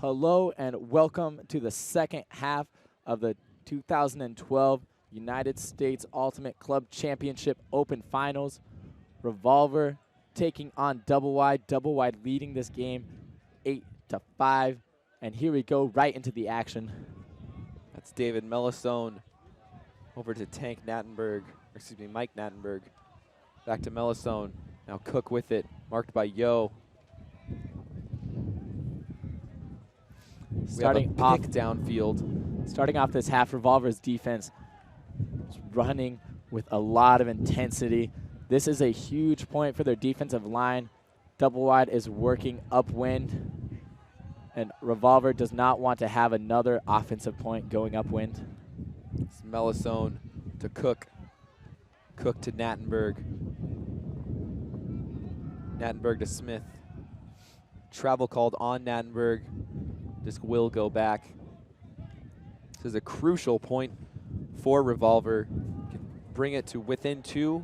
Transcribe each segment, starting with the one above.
Hello and welcome to the second half of the 2012 United States Ultimate Club Championship Open Finals. Revolver taking on Doublewide. Doublewide leading this game 8-5. And here we go right into the action. That's David Mellisone over to Mike Nattenberg. Back to Mellisone. Now Cook with it, marked by Yo. Starting off downfield. Starting off this half, Revolver's defense is running with a lot of intensity. This is a huge point for their defensive line. Doublewide is working upwind, and Revolver does not want to have another offensive point going upwind. It's Mellisone to Cook. Cook to Nattenberg. Nattenberg to Smith. Travel called on Nattenberg. Disc will go back. This is a crucial point for Revolver. You can bring it to within 2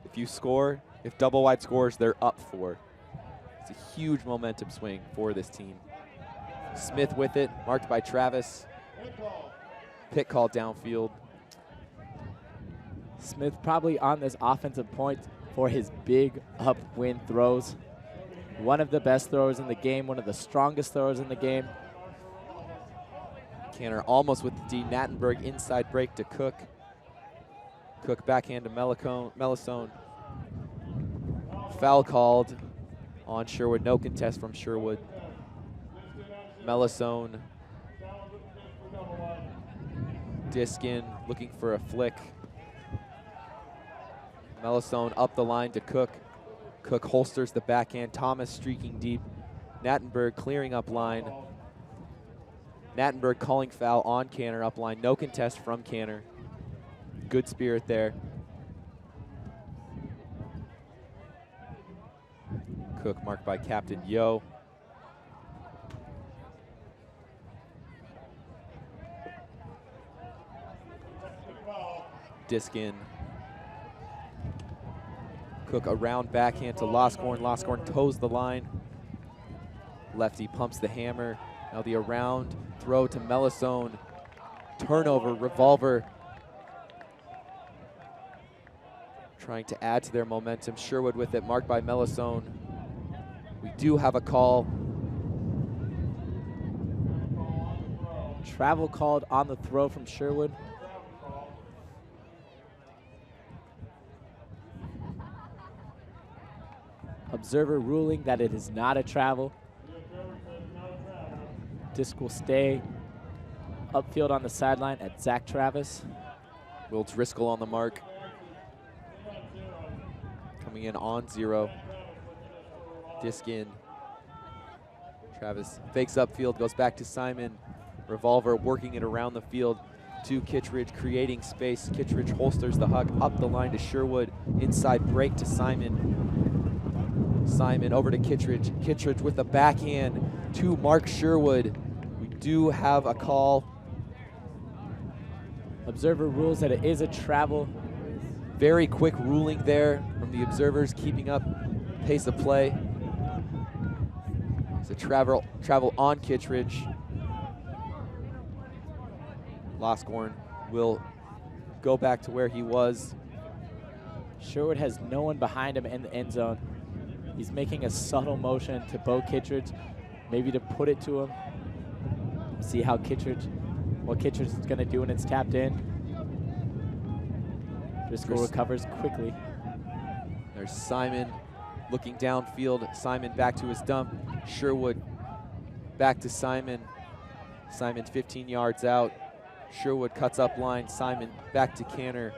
if you score. If Doublewide scores, they're up 4. It's a huge momentum swing for this team. Smith with it, marked by Travis. Pick call downfield. Smith probably on this offensive point for his big upwind throws. One of the best throwers in the game, one of the strongest throwers in the game. Canner almost with the D. Nattenberg inside break to Cook. Cook backhand to Mellisone. Foul called on Sherwood. No contest from Sherwood. Mellisone. Diskin looking for a flick. Mellisone up the line to Cook. Cook holsters the backhand. Thomas streaking deep. Nattenberg clearing up line. Nattenberg calling foul on Canner up line. No contest from Canner. Good spirit there. Cook marked by Captain Yo. Diskin. Cook around backhand to Loscorn. Loscorn toes the line. Lefty pumps the hammer. Now the around throw to Mellisone. Turnover, Revolver trying to add to their momentum. Sherwood with it, marked by Mellisone. We do have a call. Travel called on the throw from Sherwood. Observer ruling that it is not a travel. Disc will stay upfield on the sideline at Zach Travis. Will Driscoll on the mark. Coming in on 0. Disc in. Travis fakes upfield, goes back to Simon. Revolver working it around the field to Kittredge, creating space. Kittredge holsters the huck up the line to Sherwood. Inside break to Simon. Simon over to Kittredge. Kittredge with the backhand to Mark Sherwood. We do have a call. Observer rules that it is a travel. Very quick ruling there from the observers, keeping up pace of play. It's a travel on Kittredge. Loscorn will go back to where he was. Sherwood has no one behind him in the end zone. He's making a subtle motion to Bo Kittredge, maybe to put it to him. See how what Kittredge is going to do when it's tapped in. Driscoll recovers quickly. There's Simon looking downfield. Simon back to his dump. Sherwood back to Simon. Simon 15 yards out. Sherwood cuts up line. Simon back to Canner.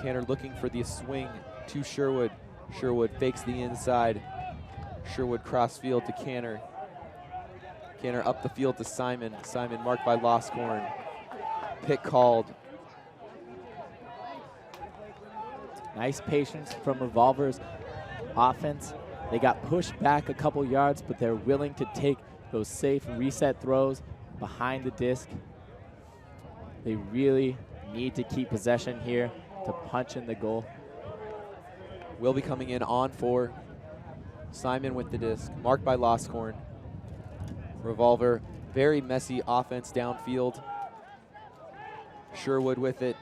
Canner looking for the swing to Sherwood. Sherwood fakes the inside. Sherwood cross field to Canner. Canner up the field to Simon. Simon marked by Loscorn. Pick called. Nice patience from Revolver's offense. They got pushed back a couple yards, but they're willing to take those safe reset throws behind the disc. They really need to keep possession here to punch in the goal. Will be coming in on 4. Simon with the disc, marked by Loscorn. Revolver, very messy offense downfield. Sherwood with it.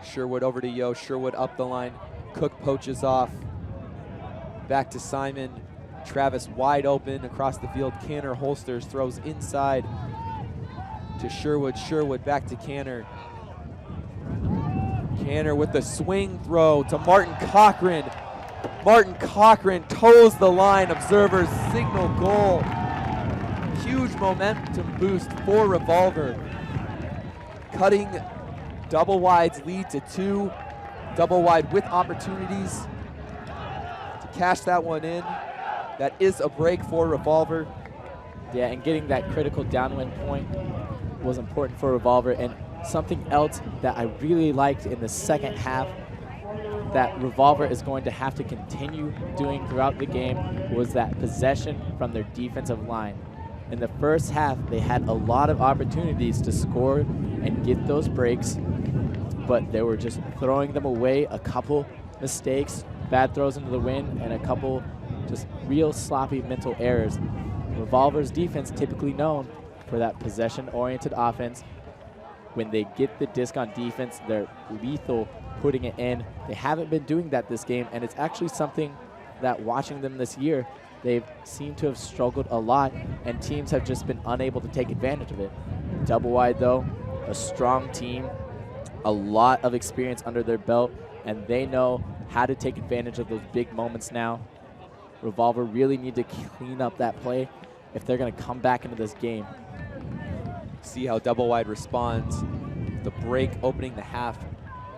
Sherwood over to Yo, Sherwood up the line. Cook poaches off. Back to Simon. Travis wide open across the field. Canner holsters, throws inside to Sherwood. Sherwood back to Canner. Canner with the swing throw to Martin Cochran. Martin Cochran toes the line. Observers signal goal. Huge momentum boost for Revolver. Cutting Doublewide's lead to 2. Doublewide with opportunities to cash that one in. That is a break for Revolver. Yeah, and getting that critical downwind point was important for Revolver. And something else that I really liked in the second half that Revolver is going to have to continue doing throughout the game was that possession from their defensive line. In the first half, they had a lot of opportunities to score and get those breaks, but they were just throwing them away. A couple mistakes, bad throws into the wind, and a couple just real sloppy mental errors. Revolver's defense typically known for that possession-oriented offense. When they get the disc on defense, they're lethal putting it in. They haven't been doing that this game, and it's actually something that watching them this year, they've seemed to have struggled a lot, and teams have just been unable to take advantage of it. Doublewide, though, a strong team, a lot of experience under their belt, and they know how to take advantage of those big moments now. Revolver really need to clean up that play if they're going to come back into this game. See how Doublewide responds. The break opening the half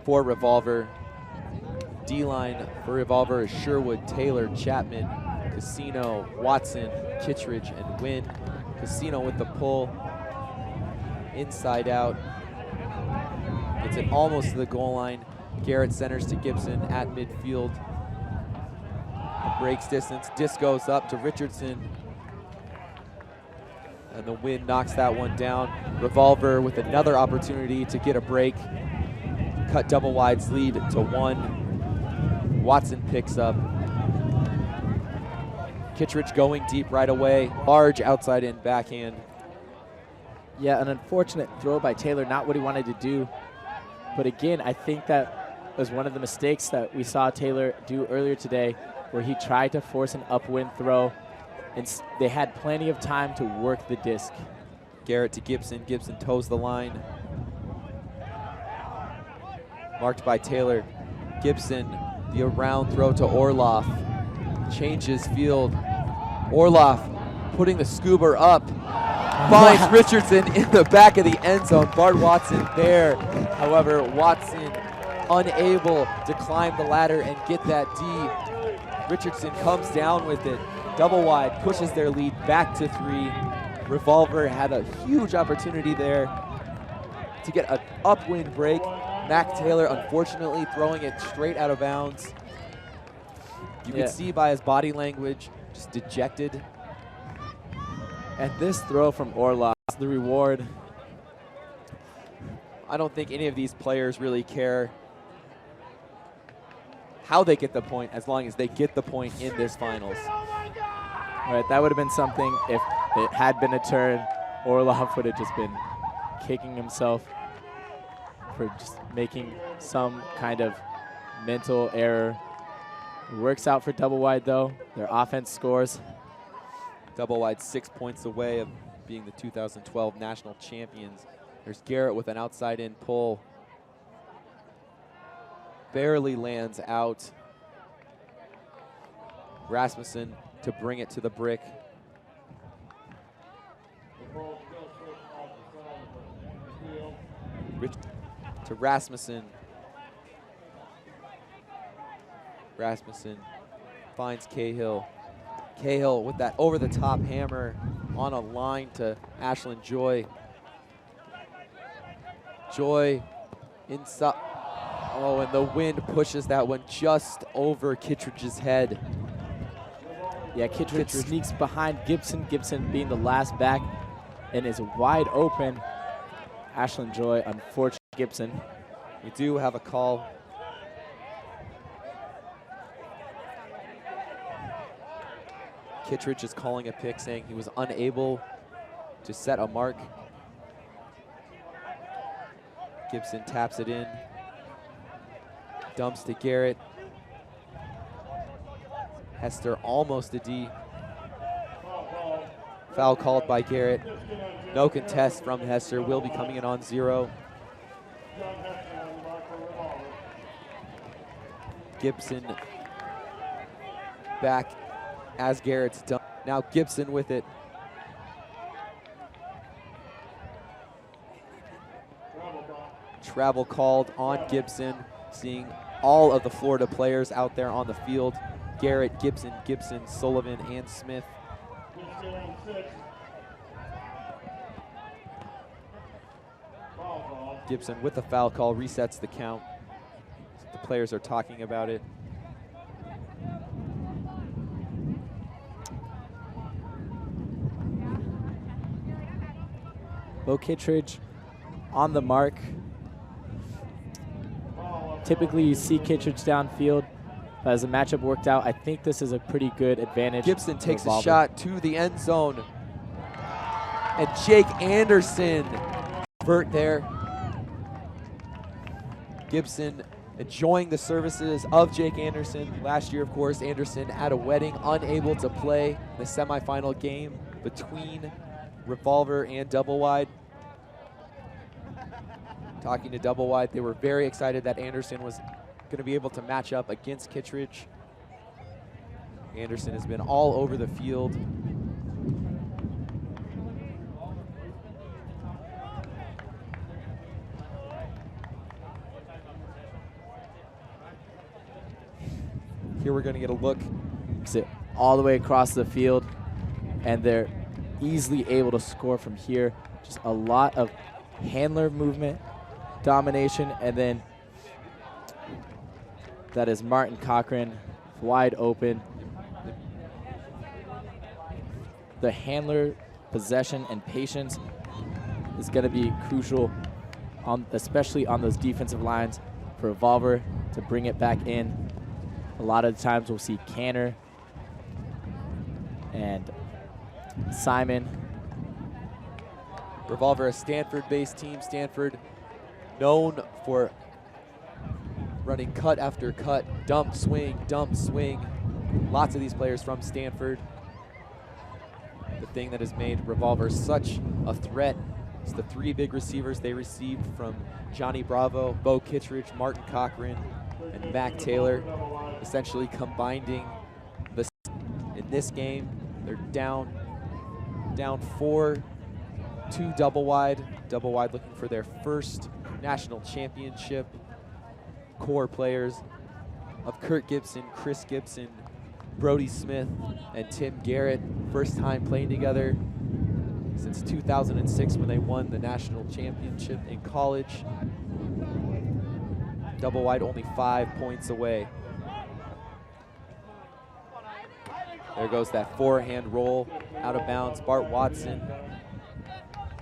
for Revolver. D-line for Revolver is Sherwood, Taylor, Chapman, Casino, Watson, Kittredge, and Wynn. Casino with the pull. Inside out. Gets it almost to the goal line. Garrett centers to Gibson at midfield. Breaks distance. Disc goes up to Richardson. And the Wynn knocks that one down. Revolver with another opportunity to get a break. Cut Doublewide's lead to 1. Watson picks up. Kittredge going deep right away. Large outside in backhand. Yeah, an unfortunate throw by Taylor, not what he wanted to do. But again, I think that was one of the mistakes that we saw Taylor do earlier today, where he tried to force an upwind throw, and they had plenty of time to work the disc. Garrett to Gibson. Gibson toes the line. Marked by Taylor. Gibson, the around throw to Orloff. Changes field. Orloff putting the scoober up. Finds Richardson in the back of the end zone. Bart Watson there. However, Watson unable to climb the ladder and get that D. Richardson comes down with it. Doublewide pushes their lead back to 3. Revolver had a huge opportunity there to get an upwind break. Mac Taylor, unfortunately, throwing it straight out of bounds. You can see by his body language, just dejected. And this throw from Orloff, the reward. I don't think any of these players really care how they get the point, as long as they get the point in this finals. All right, that would have been something if it had been a turn. Orloff would have just been kicking himself for just making some kind of mental error. It works out for Doublewide, though. Their offense scores. Doublewide 6 points away of being the 2012 national champions. There's Garrett with an outside-in pull. Barely lands out. Rasmussen to bring it to the brick. Rich to Rasmussen. Rasmussen finds Cahill. Cahill with that over-the-top hammer on a line to Ashlyn Joy. Joy inside. Oh, and the wind pushes that one just over Kittredge's head. Yeah, Kittredge sneaks behind Gibson. Gibson being the last back and is wide open. Ashlyn Joy, unfortunate Gibson. We do have a call. Kittredge is calling a pick, saying he was unable to set a mark. Gibson taps it in. Dumps to Garrett. Hester almost a D. Foul called by Garrett. No contest from Hester. Will be coming in on 0. Gibson back as Garrett's done. Now Gibson with it. Travel called on Gibson, seeing all of the Florida players out there on the field. Garrett, Gibson, Sullivan, and Smith. Gibson with the foul call resets the count. The players are talking about it. Bo Kittredge on the mark. Typically you see Kittredge downfield, but as the matchup worked out, I think this is a pretty good advantage. Gibson takes Revolver. a shot to the end zone. And Jake Anderson vert there. Gibson enjoying the services of Jake Anderson. Last year, of course, Anderson at a wedding, unable to play the semifinal game between Revolver and Doublewide. Talking to Doublewide, they were very excited that Anderson was going to be able to match up against Kittredge. Anderson has been all over the field. Here we're going to get a look. Sit all the way across the field, and they're easily able to score from here. Just a lot of handler movement, domination, and then that is Martin Cochran wide open. The handler possession and patience is going to be crucial, especially on those defensive lines for Revolver to bring it back in. A lot of the times we'll see Canner and Simon. Revolver, a Stanford-based team. Stanford known for running cut after cut, dump, swing, dump, swing. Lots of these players from Stanford. The thing that has made Revolver such a threat is the 3 big receivers they received from Johnny Bravo, Bo Kittredge, Martin Cochran, and Mac Taylor, essentially combining the in this game. They're down 4 to Doublewide. Doublewide looking for their first national championship. Core players of Kurt Gibson, Chris Gibson, Brody Smith, and Tim Garrett. First time playing together since 2006 when they won the national championship in college. Doublewide only 5 points away. There goes that forehand roll out of bounds. Bart Watson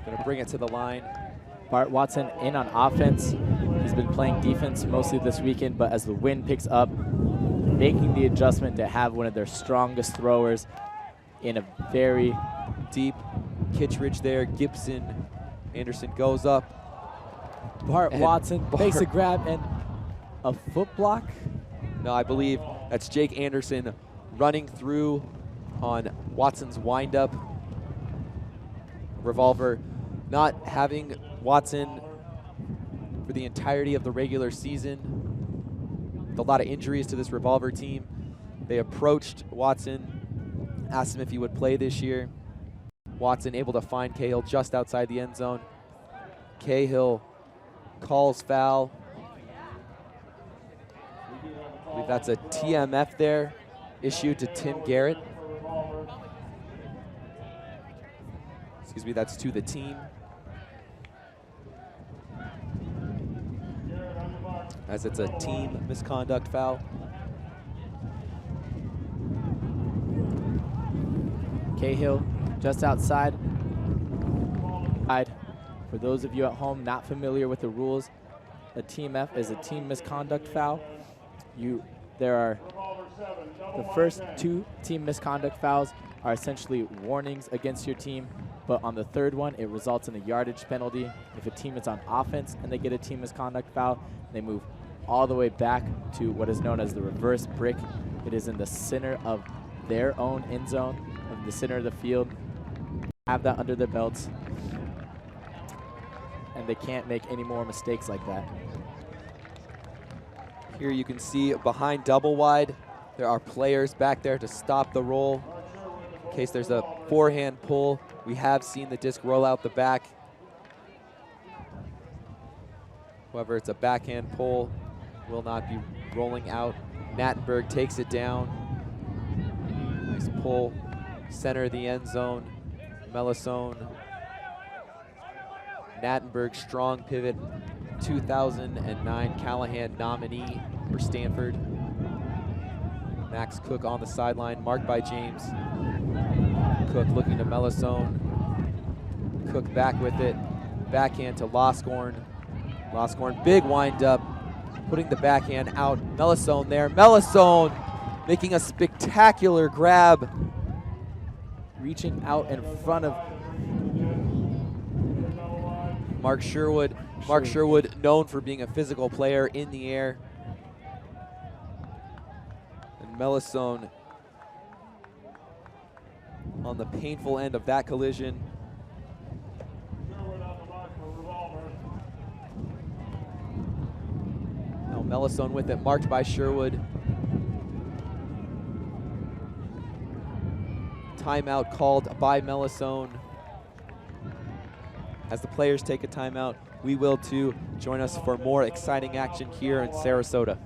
gonna bring it to the line. Bart Watson in on offense. He's been playing defense mostly this weekend, but as the wind picks up, making the adjustment to have one of their strongest throwers in a very Deep Kittredge there. Gibson, Anderson goes up. Bart Watson makes a grab and a foot block. No, I believe that's Jake Anderson running through on Watson's windup. Revolver not having Watson for the entirety of the regular season. With a lot of injuries to this Revolver team. They approached Watson, asked him if he would play this year. Watson able to find Cahill just outside the end zone. Cahill calls foul. I believe that's a TMF there, issued to Tim Garrett. Excuse me, that's to the team. As it's a team misconduct foul. Cahill just outside. For those of you at home not familiar with the rules, a team F is a team misconduct foul. There are The first 2 team misconduct fouls are essentially warnings against your team, but on the third one, it results in a yardage penalty. If a team is on offense and they get a team misconduct foul, they move all the way back to what is known as the reverse brick. It is in the center of their own end zone, in the center of the field. Have that under their belts, and they can't make any more mistakes like that. Here you can see behind Doublewide, there are players back there to stop the roll. In case there's a forehand pull, we have seen the disc roll out the back. However, it's a backhand pull, will not be rolling out. Nattenberg takes it down. Nice pull, center of the end zone. Melisone. Nattenberg, strong pivot, 2009 Callahan nominee for Stanford. Max Cook on the sideline, marked by James. Cook looking to Melisone. Cook back with it. Backhand to Loscorn. Loscorn, big wind up, putting the backhand out. Melisone there. Melisone making a spectacular grab. Reaching out in front of Mark Sherwood. Mark Sherwood, known for being a physical player in the air. And Melisone on the painful end of that collision. Now Melisone with it, marked by Sherwood. Timeout called by Melisone. As the players take a timeout, we will too. Join us for more exciting action here in Sarasota.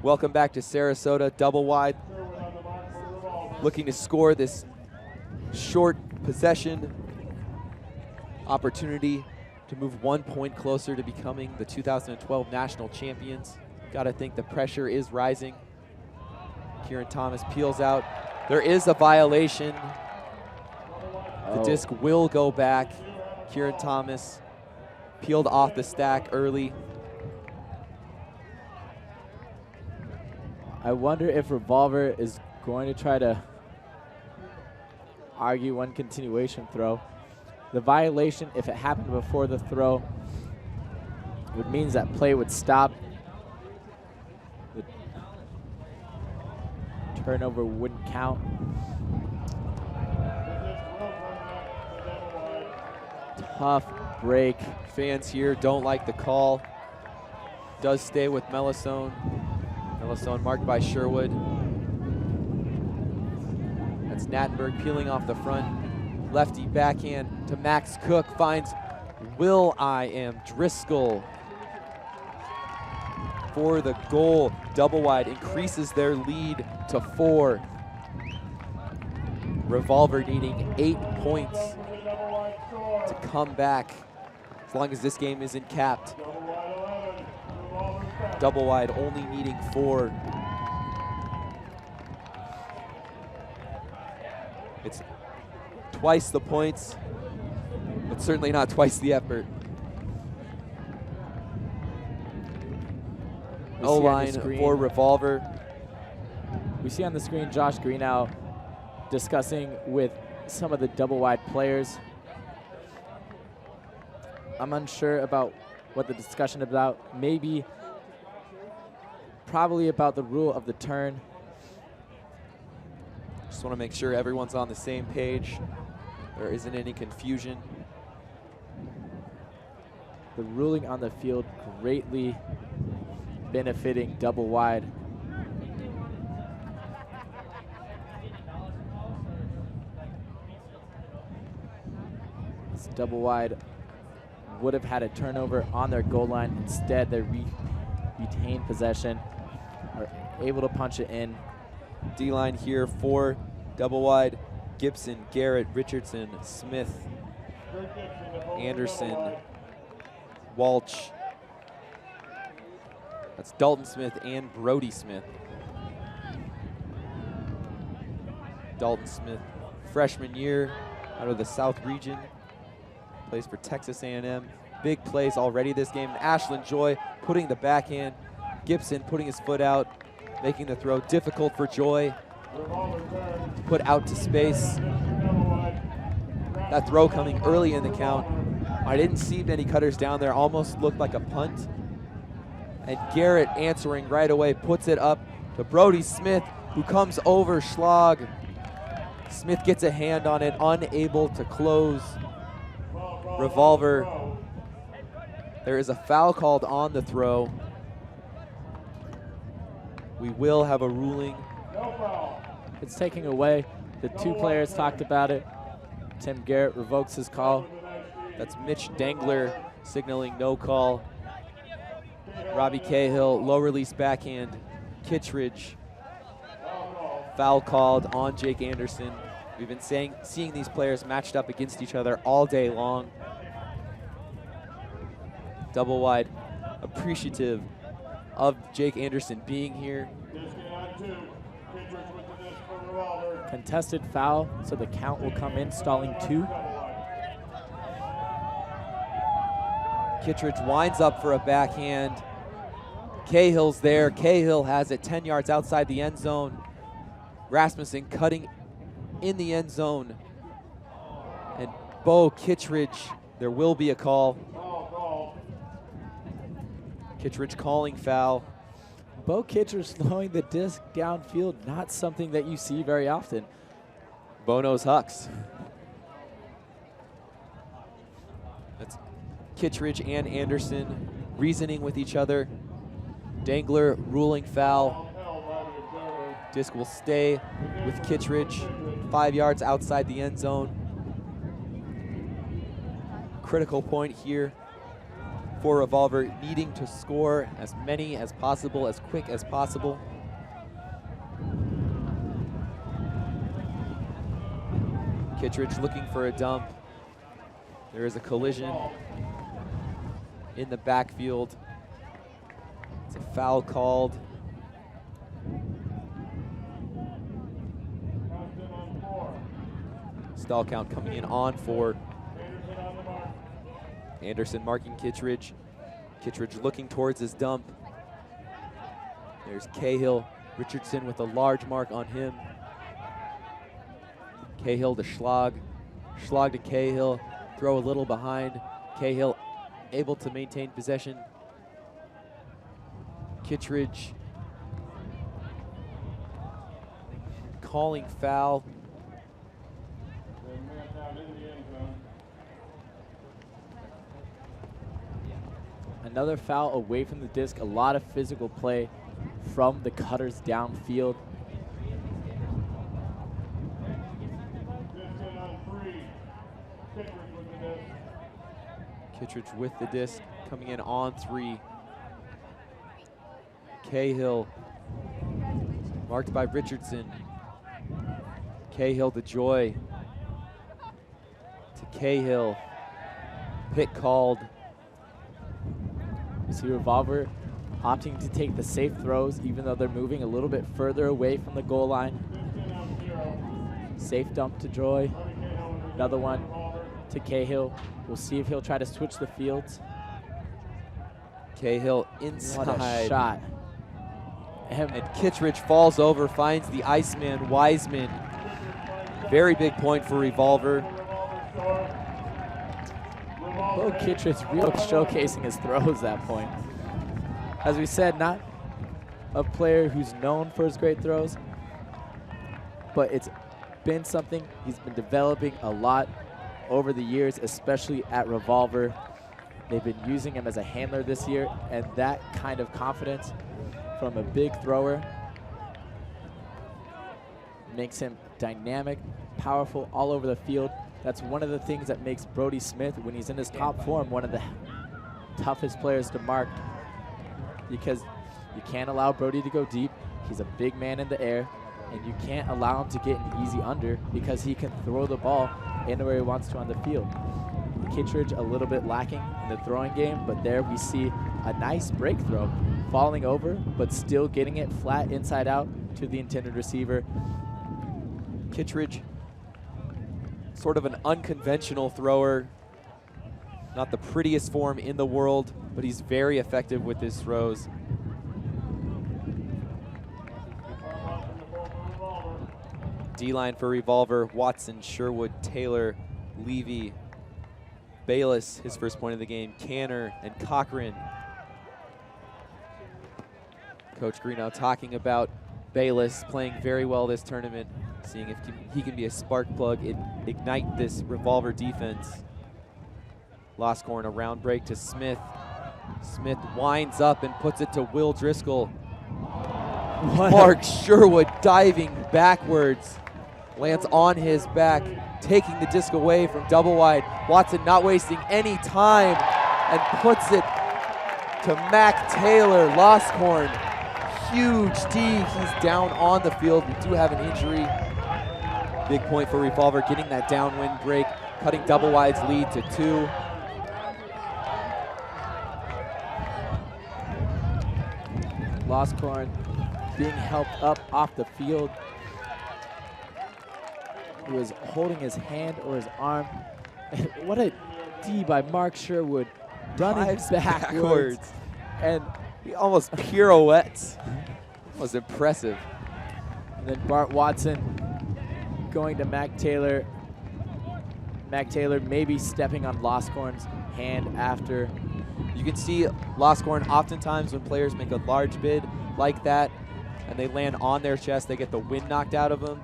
Welcome back to Sarasota. Doublewide looking to score this short possession opportunity to move 1 point closer to becoming the 2012 national champions. Gotta think the pressure is rising. Kieran Thomas peels out. There is a violation. The disc will go back. Kieran Thomas peeled off the stack early. I wonder if Revolver is going to try to argue one continuation throw. The violation, if it happened before the throw, would mean that play would stop. The turnover wouldn't count. Tough break. Fans here don't like the call. Does stay with Melisone. Melisone marked by Sherwood. That's Nattenberg peeling off the front. Lefty backhand to Max Cook, finds Will.I.am Driscoll for the goal. Doublewide increases their lead to 4. Revolver needing 8 points to come back as long as this game isn't capped. Doublewide only needing 4. It's twice the points, but certainly not twice the effort. O-line for Revolver. We see on the screen Josh Greenow discussing with some of the Doublewide players. I'm unsure about what the discussion about. Maybe probably about the rule of the turn. Just want to make sure everyone's on the same page. There isn't any confusion. the ruling on the field greatly benefiting Doublewide. Doublewide would have had a turnover on their goal line. Instead, they retained possession, are able to punch it in. D-line here for Doublewide: Gibson, Garrett, Richardson, Smith, Anderson, Walsh. That's Dalton Smith and Brody Smith. Dalton Smith, freshman year out of the South region, plays for Texas A&M. Big plays already this game. Ashland Joy putting the backhand. Gibson putting his foot out, making the throw difficult for Joy. Put out to space. That throw coming early in the count. I didn't see many cutters down there. Almost looked like a punt. And Garrett answering right away, puts it up to Brody Smith, who comes over Schlag. Smith gets a hand on it, unable to close. Revolver. There is a foul called on the throw. We will have a ruling. It's taking away. The two players talked about it. Tim Garrett revokes his call. That's Mitch Dangler signaling no call. Robbie Cahill, low release backhand. Kittredge. Foul called on Jake Anderson. We've been seeing these players matched up against each other all day long. Doublewide appreciative of Jake Anderson being here. Contested foul, so the count will come in, stalling 2. Kittredge winds up for a backhand. Cahill's there. Cahill has it 10 yards outside the end zone. Rasmussen cutting in the end zone. And Bo Kittredge, there will be a call. Kittredge calling foul. Bo Kittredge slowing the disc downfield, not something that you see very often. Bo knows Hucks. That's Kittredge and Anderson reasoning with each other. Dangler ruling foul. Disc will stay with Kittredge, 5 yards outside the end zone. Critical point here for Revolver, needing to score as many as possible, as quick as possible. Kittredge looking for a dump. There is a collision in the backfield. It's a foul called. Stall count coming in on 4. Anderson marking Kittredge. Kittredge looking towards his dump. There's Cahill. Richardson with a large mark on him. Cahill to Schlag. Schlag to Cahill. Throw a little behind. Cahill able to maintain possession. Kittredge calling foul. Another foul away from the disc. A lot of physical play from the cutters downfield. Kittredge with the disc, coming in on 3. Cahill, marked by Richardson. Cahill to Joy. To Cahill. Pick called. You see Revolver opting to take the safe throws, even though they're moving a little bit further away from the goal line. Safe dump to Joy. Another one to Cahill. We'll see if he'll try to switch the fields. Cahill inside. What a shot. And Kittredge falls over, finds the Iceman, Wiseman. Very big point for Revolver. Bo Kittredge really showcasing his throws that point. As we said, not a player who's known for his great throws, but it's been something he's been developing a lot over the years, especially at Revolver. They've been using him as a handler this year, and that kind of confidence from a big thrower makes him dynamic, powerful all over the field. That's one of the things that makes Brody Smith, when he's in his top form, one of the toughest players to mark, because you can't allow Brody to go deep. He's a big man in the air, and you can't allow him to get an easy under because he can throw the ball anywhere he wants to on the field. Kittredge a little bit lacking in the throwing game, but there we see a nice break throw, falling over, but still getting it flat inside out to the intended receiver. Kittredge, sort of an unconventional thrower, not the prettiest form in the world, but he's very effective with his throws. D-line for Revolver: Watson, Sherwood, Taylor, Levy, Bayless, his first point of the game, Canner, and Cochran. Coach Greenough talking about Bayless playing very well this tournament, seeing if he can be a spark plug, ignite this Revolver defense. Loscorn, a round break to Smith. Smith winds up and puts it to Will Driscoll. Mark Sherwood diving backwards, lands on his back, taking the disc away from Doublewide. Watson not wasting any time and puts it to Mac Taylor. Loscorn, huge D. He's down on the field. We do have an injury. Big point for Revolver, getting that downwind break, cutting Doublewide's lead to 2. Loscorn being helped up off the field. He was holding his hand or his arm. What a D by Mark Sherwood, running backwards. And he almost pirouettes. That was impressive. And then Bart Watson going to Mac Taylor. Mac Taylor maybe stepping on Loscorn's hand after. You can see Loscorn oftentimes when players make a large bid like that and they land on their chest, they get the wind knocked out of them.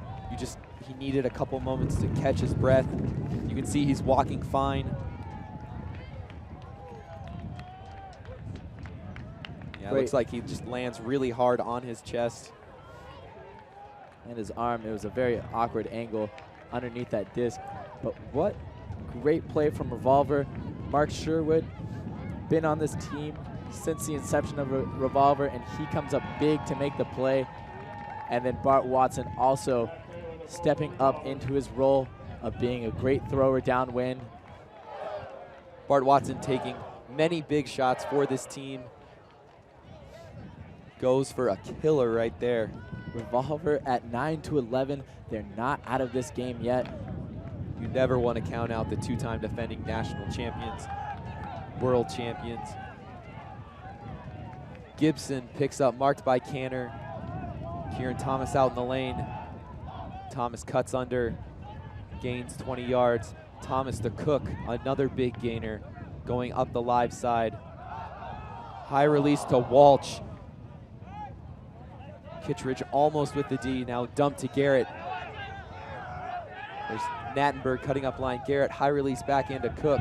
He needed a couple moments to catch his breath. You can see he's walking fine. Yeah, it looks like he just lands really hard on his chest. And his arm, it was a very awkward angle underneath that disc. But what great play from Revolver. Mark Sherwood, been on this team since the inception of Revolver, and he comes up big to make the play. And then Bart Watson also stepping up into his role of being a great thrower downwind. Bart Watson taking many big shots for this team. Goes for a killer right there. Revolver at 9-11. They're not out of this game yet. You never want to count out the 2-time defending national champions, world champions. Gibson picks up, marked by Canner. Kieran Thomas out in the lane. Thomas cuts under, gains 20 yards. Thomas to Cook, another big gainer, going up the live side. High release to Walsh. Kittredge almost with the D, now dumped to Garrett. There's Nattenberg cutting up line. Garrett, high release back into Cook.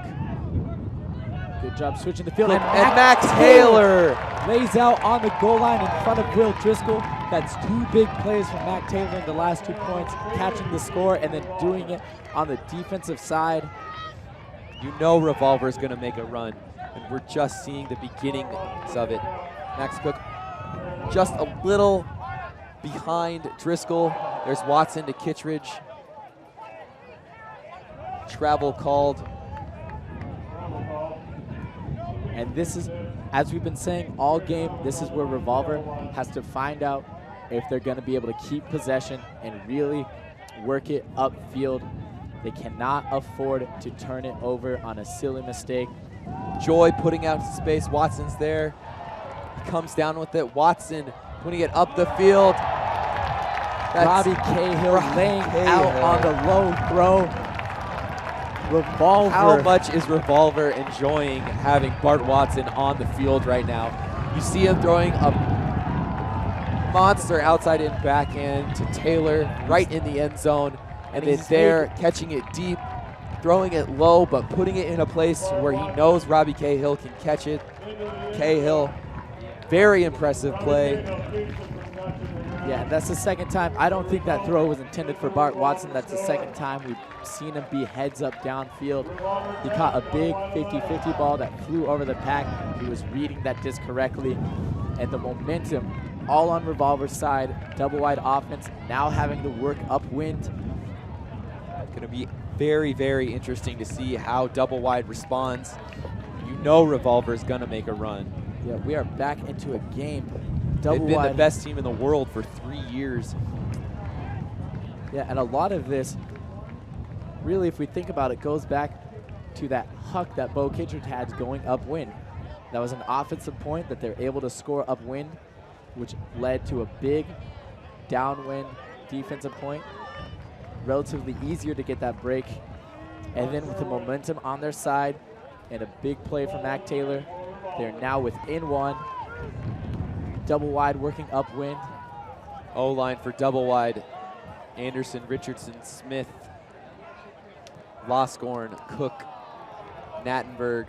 Good job switching the field. And Mac Taylor lays out on the goal line in front of Will Driscoll. That's 2 big plays from Mac Taylor in the last 2 points, catching the score and then doing it on the defensive side. You know Revolver is going to make a run, and we're just seeing the beginnings of it. Max Cook just a little behind Driscoll. There's Watson to Kittredge. Travel called. And this is, as we've been saying all game, this is where Revolver has to find out if they're going to be able to keep possession and really work it upfield. They cannot afford to turn it over on a silly mistake. Joy putting out space. Watson's there. He comes down with it. Watson putting it up the field. That's Robbie Cahill laying out on the low throw. Revolver. How much is Revolver enjoying having Bart Watson on the field right now? You see him throwing a monster outside in backhand to Taylor right in the end zone, and then there catching it deep throwing it low, but putting it in a place where he knows Robbie Cahill can catch it. Cahill, very impressive play. Yeah, and that's the second time. I don't think that throw was intended for Bart Watson. That's the second time we've seen him be heads up downfield. He caught a big 50-50 ball that flew over the pack. He was reading that disc correctly. And the momentum all on Revolver's side. Double wide offense now having to work upwind. Going to be very, very interesting to see how Double Wide responds. You know Revolver's going to make a run. Yeah, we are back into a game. They've been the best team in the world for 3 years. Yeah, and a lot of this, really, if we think about it, goes back to that huck that Bo Kittredge had going upwind. That was an offensive point that they're able to score upwind, which led to a big downwind defensive point. Relatively easier to get that break. And then with the momentum on their side and a big play from Mac Taylor, they're now within one. Double wide working upwind. O-line for Double Wide. Anderson, Richardson, Smith, Loscorn, Cook, Nattenberg,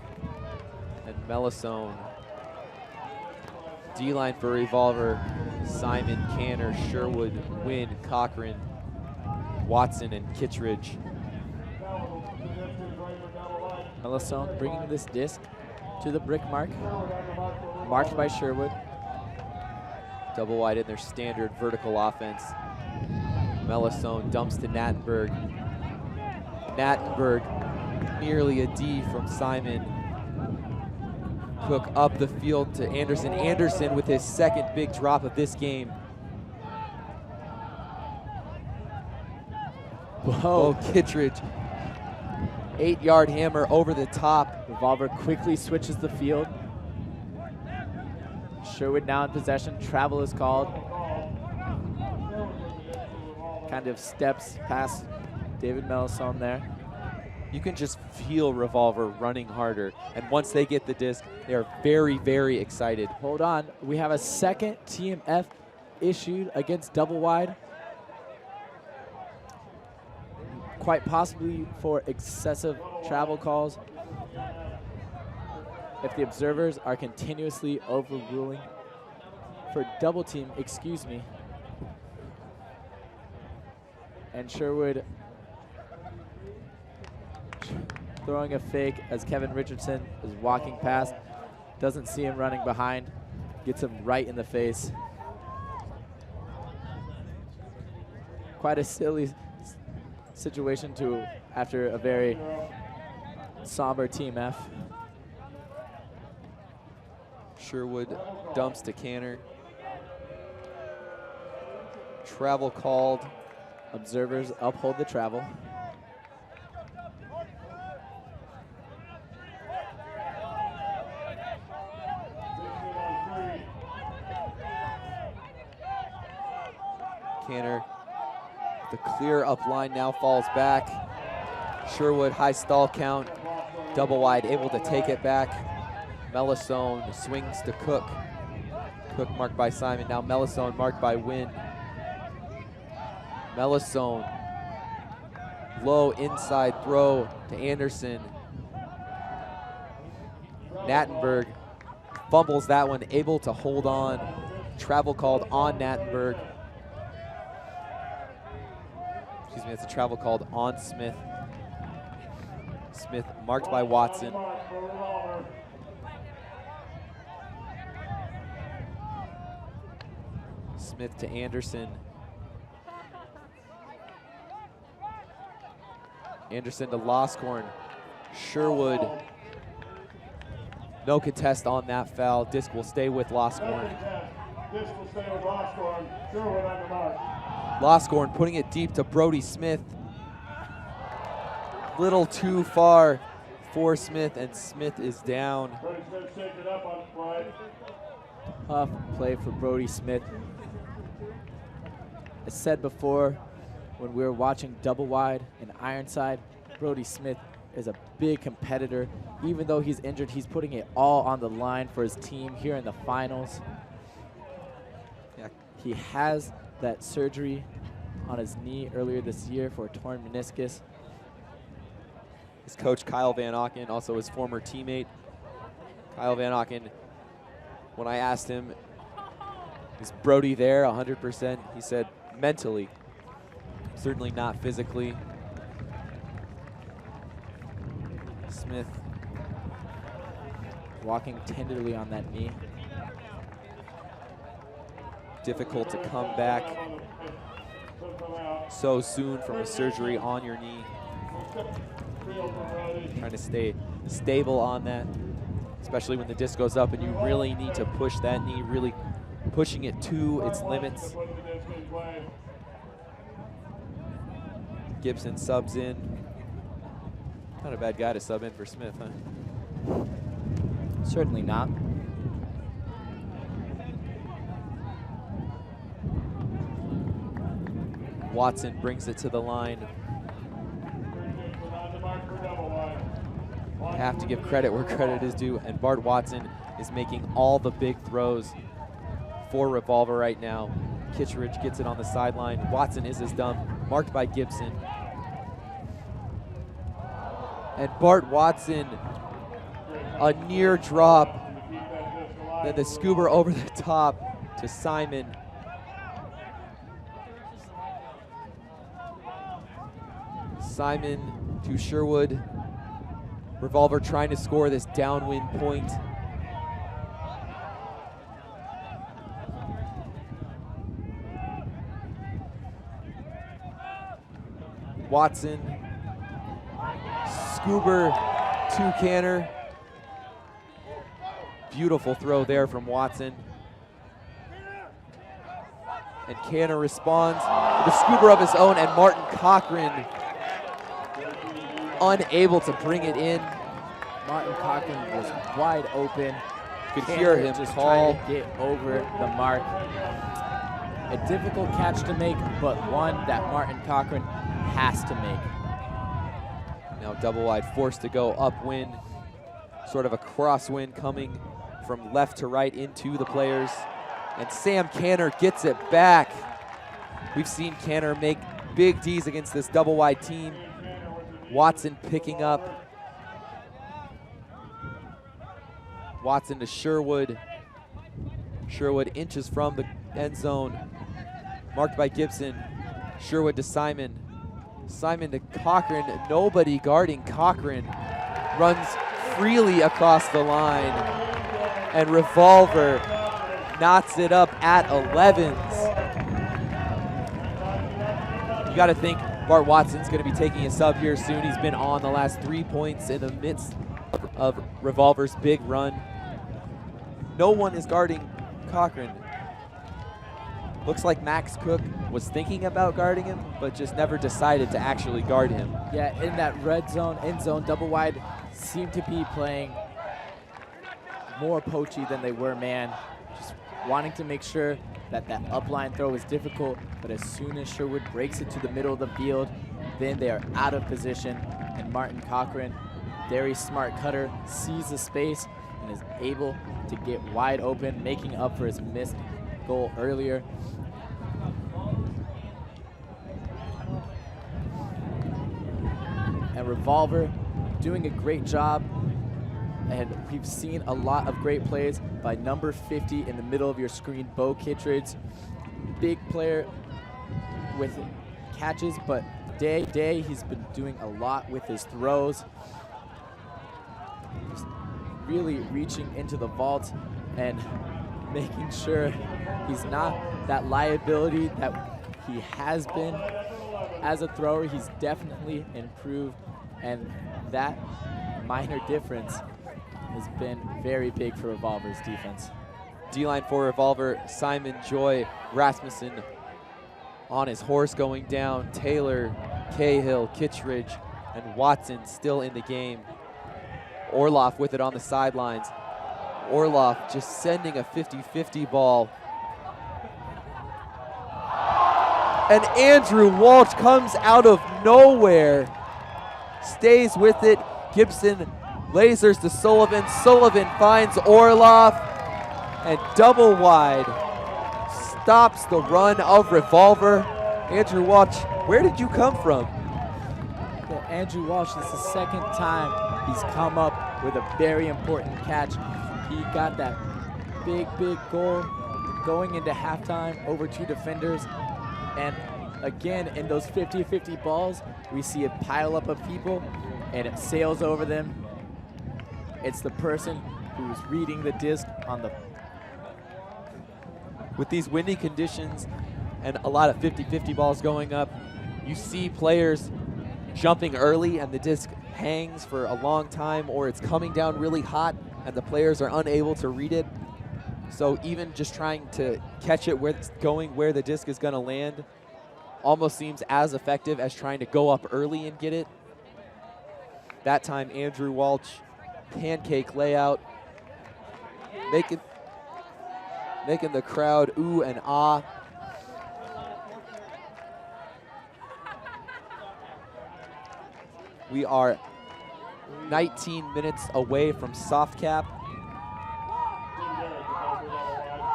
and Melisone. D-line for Revolver, Simon, Canner, Sherwood, Wynn, Cochran, Watson, and Kittredge. Melisone bringing this disc to the brick mark, marked by Sherwood. Double wide in their standard vertical offense. Melisone dumps to Nattenberg. Nattenberg, nearly a D from Simon. Cook up the field to Anderson. Anderson with his second big drop of this game. Whoa. Oh, Kittredge. 8-yard hammer over the top. Revolver quickly switches the field. Sherwood now in possession. Travel is called. Kind of steps past David Melisone there. You can just feel Revolver running harder. And once they get the disc, they are very, very excited. Hold on. We have a second TMF issued against Double Wide. Quite possibly for excessive travel calls. If the observers are continuously overruling for double team, excuse me. And Sherwood throwing a fake as Kevin Richardson is walking past. Doesn't see him running behind. Gets him right in the face. Quite a silly situation to after a very somber Team F. Sherwood dumps to Canner. Travel called. Observers uphold the travel. Canner, the clear up line now falls back. Sherwood, high stall count. Double wide, able to take it back. Melisone swings to Cook. Cook marked by Simon. Now Melisone marked by Wynn. Melisone, low inside throw to Anderson. Nattenberg fumbles that one, able to hold on. Travel called on Nattenberg. Excuse me, it's a travel called on Smith. Smith marked by Watson. Smith to Anderson. Anderson to Loscorn. Sherwood. No contest on that foul. Disc will stay with Loscorn. Disc will stay with Loscorn. Sherwood on the mark. Loscorn putting it deep to Brody Smith. Little too far for Smith, and Smith is down. Brody Smith shaped it up on the play. Tough play for Brody Smith. I said before, when we were watching Double Wide and Ironside, Brody Smith is a big competitor. Even though he's injured, he's putting it all on the line for his team here in the finals. Yeah. He has that surgery on his knee earlier this year for a torn meniscus. his coach Kyle Van Auken, also his former teammate. Kyle Van Auken, when I asked him, is Brody there 100%? He said, mentally, certainly not physically. Smith walking tenderly on that knee. Difficult to come back so soon from a surgery on your knee. Trying to stay stable on that, especially when the disc goes up and you really need to push that knee, really pushing it to its limits. Gibson subs in. Not a bad guy to sub in for Smith, huh? Certainly not. Watson brings it to the line. Have to give credit where credit is due, and Bart Watson is making all the big throws for Revolver right now. Kittredge gets it on the sideline. Watson is his dump, marked by Gibson. And Bart Watson, a near drop, then the scuba over the top to Simon. Simon to Sherwood. Revolver trying to score this downwind point. Watson, Scuba to Canner. Beautiful throw there from Watson. And Canner responds with a scuba of his own, and Martin Cochran unable to bring it in. Martin Cochran was wide open. Could hear him just call. trying to get over the mark. A difficult catch to make, but one that Martin Cochran has to make. Now Doublewide forced to go upwind. Sort of a crosswind coming from left to right into the players. And Sam Canner gets it back. We've seen Canner make big Ds against this Doublewide team. Watson picking up. Watson to Sherwood. Sherwood inches from the end zone. Marked by Gibson. Sherwood to Simon. Simon to Cochran. Nobody guarding Cochran. Runs freely across the line. And Revolver knots it up at 11s. You got to think Bart Watson's going to be taking a sub here soon. He's been on the last 3 points in the midst of Revolver's big run. No one is guarding Cochran. Looks like Max Cook was thinking about guarding him, but just never decided to actually guard him. Yeah, in that red zone, end zone, Doublewide seemed to be playing more poachy than they were man. Just wanting to make sure that that upline throw is difficult, but as soon as Sherwood breaks it to the middle of the field, then they are out of position, and Martin Cochran, very smart cutter, sees the space and is able to get wide open, making up for his missed goal earlier. And Revolver doing a great job, and we've seen a lot of great plays by number 50 in the middle of your screen, Bo Kittredge. Big player with catches, but today he's been doing a lot with his throws. Just really reaching into the vault and making sure he's not that liability that he has been as a thrower. He's definitely improved, and that minor difference has been very big for Revolver's defense. D-line for Revolver, Simon, Joy, Rasmussen on his horse going down, Taylor, Cahill, Kittredge, and Watson still in the game. Orloff with it on the sidelines. Orloff just sending a 50-50 ball. And Andrew Walsh comes out of nowhere, stays with it. Gibson lasers to Sullivan. Sullivan finds Orloff, and Doublewide stops the run of Revolver. Andrew Walsh, where did you come from? for Andrew Walsh. This is the second time he's come up with a very important catch. He got that big goal going into halftime over 2 defenders. And again, in those 50-50 balls, we see a pile up of people and it sails over them. It's the person who's reading the disc on the... With these windy conditions and a lot of 50-50 balls going up, you see players jumping early and the disc hangs for a long time, or it's coming down really hot and the players are unable to read it. So even just trying to catch it where it's going, where the disc is going to land, almost seems as effective as trying to go up early and get it. That time, Andrew Walsh, pancake layout, making the crowd ooh and ah. We are 19 minutes away from soft cap.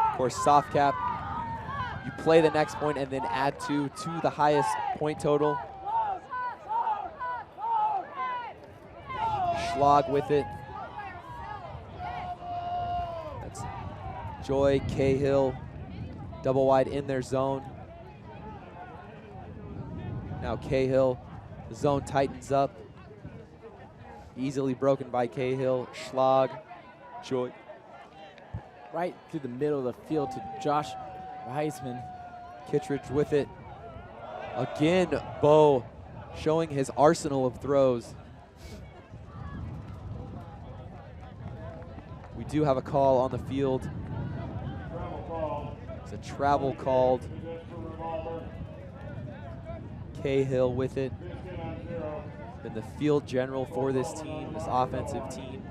Of course, soft cap, you play the next point and then add 2 to the highest point total. Schlag with it. That's Joy, Cahill, Doublewide in their zone. Now Cahill, the zone tightens up. Easily broken by Cahill. Schlag, Joy. Right through the middle of the field to Josh Reisman. Kittredge with it. Again, Bo showing his arsenal of throws. We do have a call on the field. It's a travel called. Cahill with it. Been the field general for this team, this offensive team.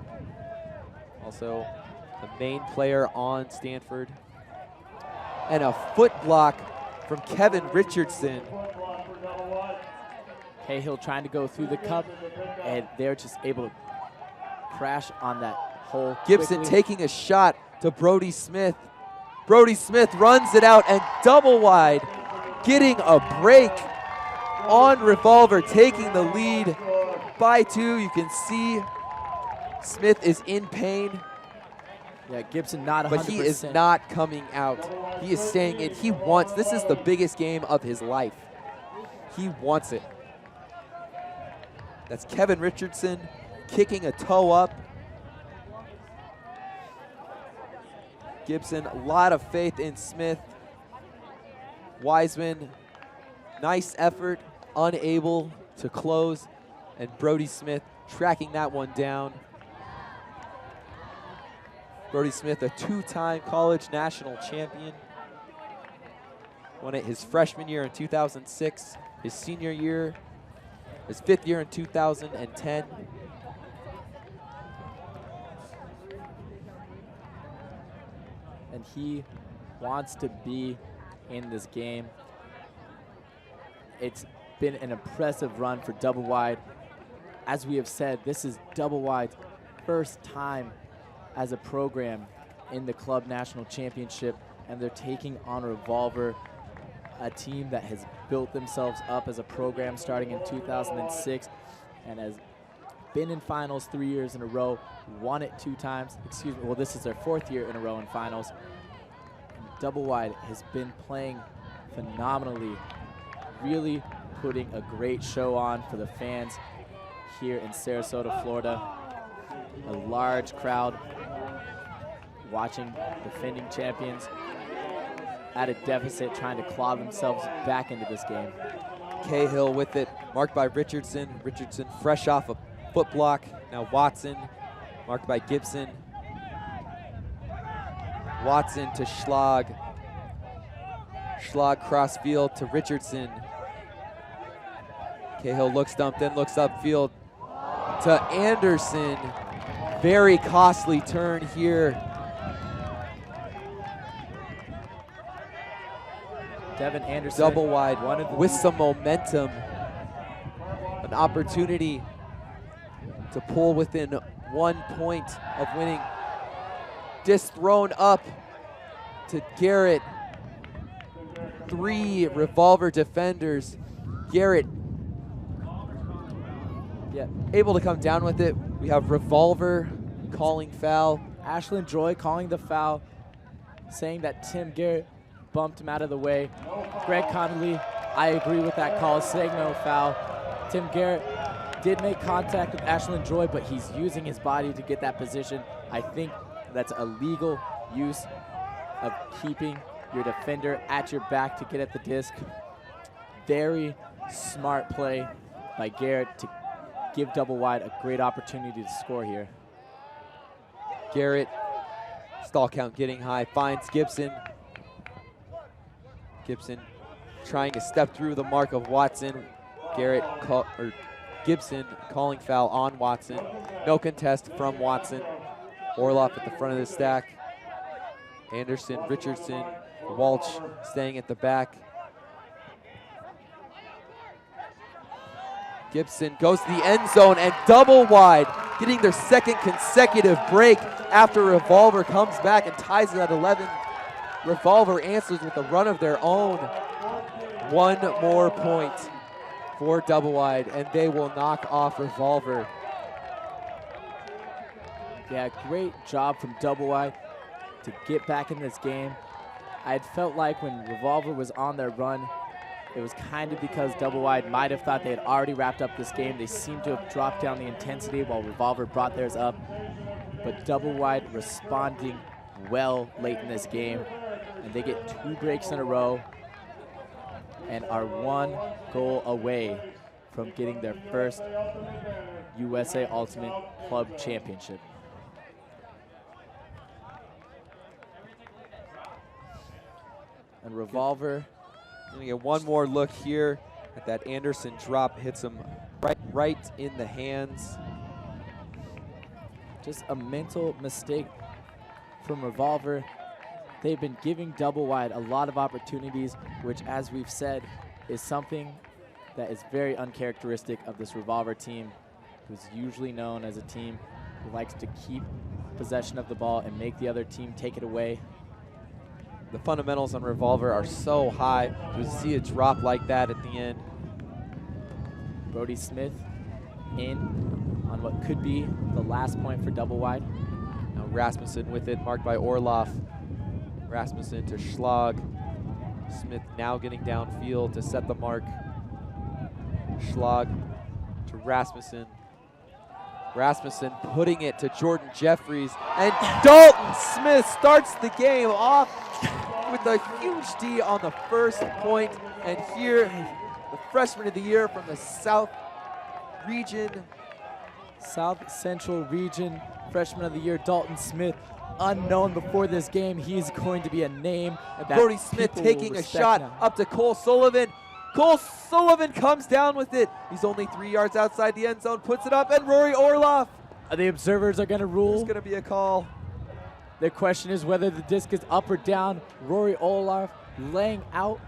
Also the main player on Stanford. And a foot block from Kevin Richardson. Cahill trying to go through the cup, and they're just able to crash on that hole Gibson quickly. taking a shot to Brody Smith. Brody Smith runs it out, and Doublewide getting a break on Revolver, taking the lead by 2. You can see Smith is in pain. Yeah, Gibson not 100%. But he is not coming out. He is staying in. He wants, this is the biggest game of his life. He wants it. That's Kevin Richardson kicking a toe up. Gibson, a lot of faith in Smith. Wiseman, nice effort, unable to close. And Brody Smith tracking that one down. Brody Smith, a 2-time college national champion. Won it his freshman year in 2006, his senior year, his 5th year in 2010. And he wants to be in this game. It's been an impressive run for Doublewide. As we have said, this is Doublewide's first time as a program in the club national championship, and they're taking on Revolver, a team that has built themselves up as a program starting in 2006 and has been in finals 3 years in a row, won it 2 times. Excuse me, well, this is their 4th year in a row in finals. And Doublewide has been playing phenomenally, really putting a great show on for the fans here in Sarasota, Florida. A large crowd watching defending champions at a deficit, trying to claw themselves back into this game. Cahill with it, marked by Richardson. Richardson fresh off a foot block. Now Watson, marked by Gibson. Watson to Schlag. Schlag cross field to Richardson. Cahill looks dump, then looks upfield to Anderson. Very costly turn here. Devin Anderson, Doublewide with some momentum. An opportunity to pull within 1 point of winning. Disc thrown up to Garrett. 3 Revolver defenders. Garrett Yeah. able to come down with it. We have Revolver calling foul. Ashlyn Joy calling the foul, saying that Tim Garrett bumped him out of the way. Greg Connolly, I agree with that call, saying no foul. Tim Garrett did make contact with Ashlyn Joy, but he's using his body to get that position. I think that's a legal use of keeping your defender at your back to get at the disc. Very smart play by Garrett to give Doublewide a great opportunity to score here. Garrett, stall count getting high, finds Gibson. Gibson trying to step through the mark of Watson. Gibson calling foul on Watson. No contest from Watson. Orloff at the front of the stack. Anderson, Richardson, Walsh staying at the back. Gibson goes to the end zone and Doublewide getting their second consecutive break after Revolver comes back and ties it at 11. Revolver answers with a run of their own. One more point for Doublewide, and they will knock off Revolver. Yeah, great job from Doublewide to get back in this game. I had felt like when Revolver was on their run, it was kind of because Doublewide might have thought they had already wrapped up this game. They seemed to have dropped down the intensity while Revolver brought theirs up. But Doublewide responding well late in this game. And they get 2 breaks in a row and are 1 goal away from getting their first USA Ultimate Club Championship. And Revolver, Gonna get one more look here at that Anderson drop. Hits him right in the hands. just a mental mistake from Revolver. They've been giving Doublewide a lot of opportunities, which, as we've said, is something that is very uncharacteristic of this Revolver team, who's usually known as a team who likes to keep possession of the ball and make the other team take it away. The fundamentals on Revolver are so high. To see a drop like that at the end. Brody Smith in on what could be the last point for Doublewide. Now Rasmussen with it, marked by Orloff. Rasmussen to Schlag. Smith now getting downfield to set the mark. Schlag to Rasmussen. Rasmussen putting it to Jordan Jeffries. And Dalton Smith starts the game off with a huge D on the first point. And here, the freshman of the year from the South region. South Central region, freshman of the year, Dalton Smith. Unknown before this game, he's going to be a name. And Brody Smith taking a shot up to Cole Sullivan. Cole Sullivan comes down with it. He's only 3 yards outside the end zone, puts it up, and Rory Orloff. The observers are going to rule. There's going to be a call. The question is whether the disc is up or down. Rory Orloff laying out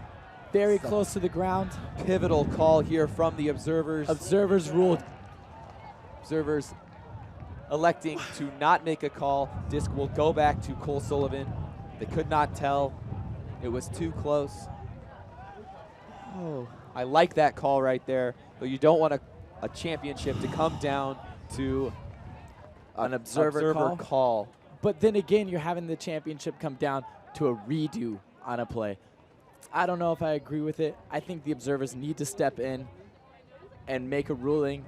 very close to the ground. Pivotal call here from the observers. Observers ruled. Observers electing to not make a call. Disc will go back to Cole Sullivan. They could not tell. It was too close. Oh, I like that call right there, but you don't want a championship to come down to an observer call. But then again, you're having the championship come down to a redo on a play. I don't know if I agree with it. I think the observers need to step in and make a ruling.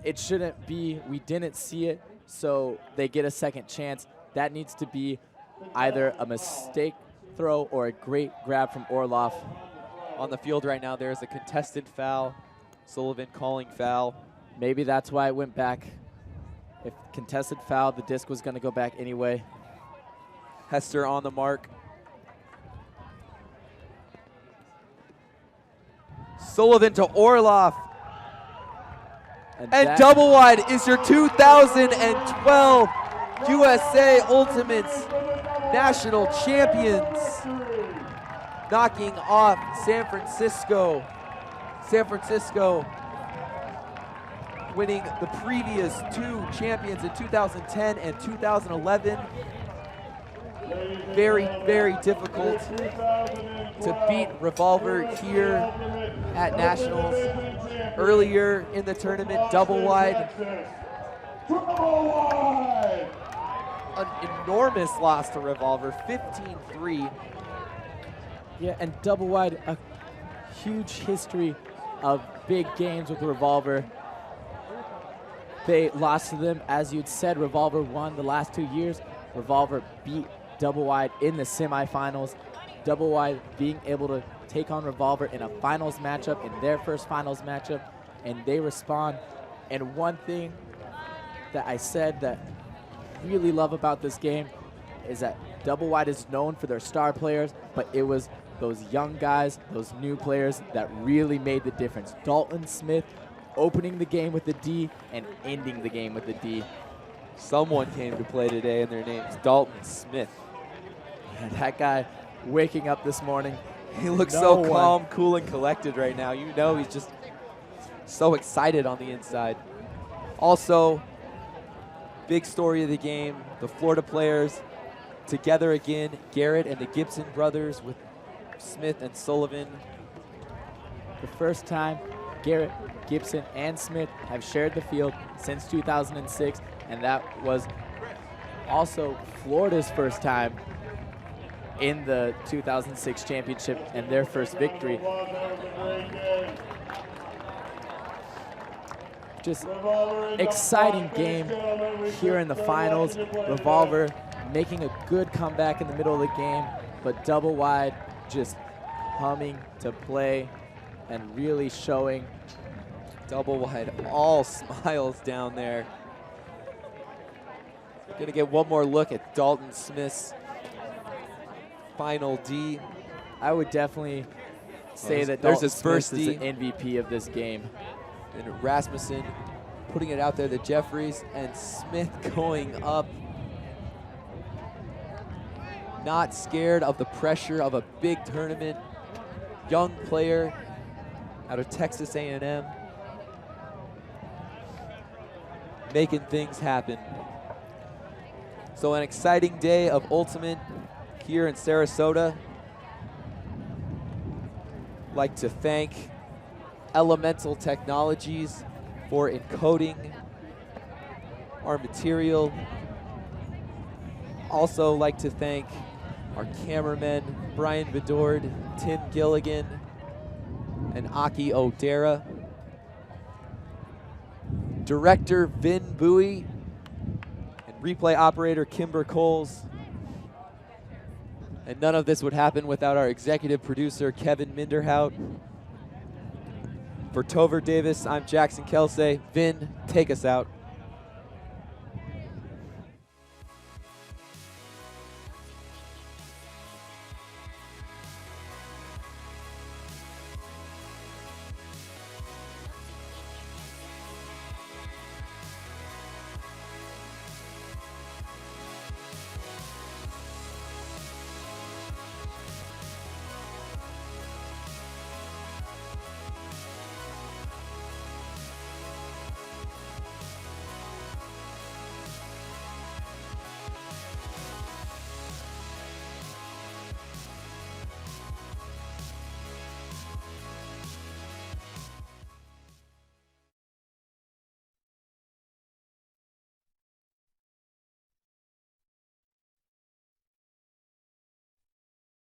It shouldn't be, we didn't see it, so they get a second chance. That needs to be either a mistake throw or a great grab from Orloff. On the field right now, there's a contested foul. Sullivan calling foul. Maybe that's why it went back. If contested foul, the disc was going to go back anyway. Hester on the mark. Sullivan to Orloff. And Doublewide is your 2012 USA Ultimates National Champions, knocking off San Francisco. San Francisco winning the previous 2 champions in 2010 and 2011. Very, very difficult to beat Revolver here at Nationals. earlier in the tournament, Doublewide. Doublewide. An enormous loss to Revolver, 15-3. Yeah, and Doublewide, a huge history of big games with Revolver. They lost to them, as you'd said. Revolver won the last 2 years. Revolver beat Doublewide in the semifinals. Doublewide being able to take on Revolver in a finals matchup, in their first finals matchup, and they respond. And one thing that I said that I really love about this game is that Doublewide is known for their star players, but it was those young guys, those new players that really made the difference. Dalton Smith opening the game with the D and ending the game with the D. Someone came to play today, and their name's Dalton Smith. And that guy waking up this morning, He looks so calm, cool, and collected right now. You know he's just so excited on the inside. Also, big story of the game, the Florida players together again, Garrett and the Gibson brothers with Smith and Sullivan. The first time Garrett, Gibson, and Smith have shared the field since 2006, and that was also Florida's first time in the 2006 championship and their first victory. Just exciting game here in the finals. Revolver making a good comeback in the middle of the game, but Doublewide just humming to play and really showing. Doublewide all smiles down there. Gonna get one more look at Dalton Smith's final D. I would definitely say that there's Dalton his first Smith is D. the MVP of this game. And Rasmussen putting it out there to Jeffries, and Smith going up. Not scared of the pressure of a big tournament. Young player out of Texas A&M. Making things happen. So an exciting day of Ultimate here in Sarasota. Like to thank Elemental Technologies for encoding our material. Also like to thank our cameramen, Brian Bedord, Tim Gilligan, and Aki Odera. Director Vin Bowie, and replay operator Kimber Coles. And none of this would happen without our executive producer, Kevin Minderhout. For Tover Davis, I'm Jackson Kelsey. Vin, take us out.